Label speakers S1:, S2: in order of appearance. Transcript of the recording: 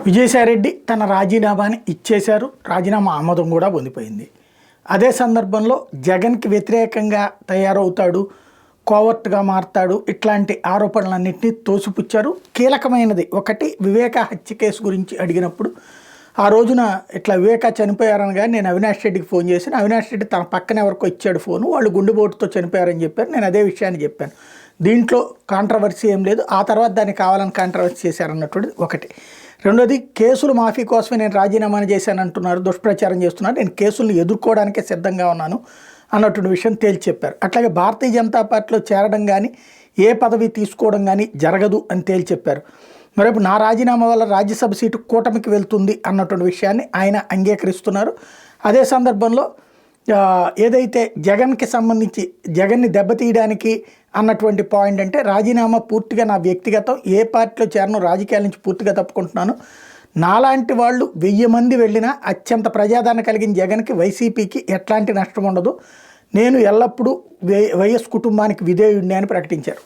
S1: విజయసాయిరెడ్డి తన రాజీనామాని ఇచ్చేశారు. రాజీనామా ఆమోదం కూడా పొందిపోయింది. అదే సందర్భంలో జగన్కి వ్యతిరేకంగా తయారవుతాడు, కోవర్ట్గా మారతాడు, ఇట్లాంటి ఆరోపణలన్నింటినీ తోసిపుచ్చారు. కీలకమైనది ఒకటి, వివేక హత్య కేసు గురించి అడిగినప్పుడు ఆ రోజున ఇట్లా వివేక చనిపోయారనగా నేను అవినాష్ రెడ్డికి ఫోన్ చేశాను. అవినాష్ రెడ్డి తన పక్కన ఎవరికో ఇచ్చాడు ఫోను, వాళ్ళు గుండెపోటుతో చనిపోయారని చెప్పారు. నేను అదే విషయాన్ని చెప్పాను. దీంట్లో కాంట్రవర్సీ ఏం లేదు. ఆ తర్వాత దాన్ని కావాలని కాంట్రవర్సీ చేశారన్నటువంటిది ఒకటి. రెండోది, కేసులు మాఫీ కోసమే నేను రాజీనామా చేశానంటున్నారు, దుష్ప్రచారం చేస్తున్నారు, నేను కేసులను ఎదుర్కోవడానికే సిద్ధంగా ఉన్నాను అన్నటువంటి విషయం తేల్చి చెప్పారు. అట్లాగే భారతీయ జనతా పార్టీలో చేరడం కానీ ఏ పదవి తీసుకోవడం కానీ జరగదు అని తేల్చి చెప్పారు. మరేపు నా రాజీనామా వల్ల రాజ్యసభ సీటు కూటమికి వెళ్తుంది అన్నటువంటి విషయాన్ని ఆయన అంగీకరిస్తున్నారు. అదే సందర్భంలో ఏదైతే జగన్కి సంబంధించి జగన్ని దెబ్బతీయడానికి అన్నటువంటి పాయింట్ అంటే, రాజీనామా పూర్తిగా నా వ్యక్తిగతం, ఏ పార్టీలో చేరను, రాజకీయాల నుంచి పూర్తిగా తప్పుకుంటున్నాను. నాలాంటి వాళ్ళు 1000 మంది వెళ్ళినా అత్యంత ప్రజాదరణ కలిగిన జగన్కి, వైసీపీకి ఎట్లాంటి నష్టం ఉండదు. నేను ఎల్లప్పుడూ వైఎస్ కుటుంబానికి విధేయుడిని అని ప్రకటించారు.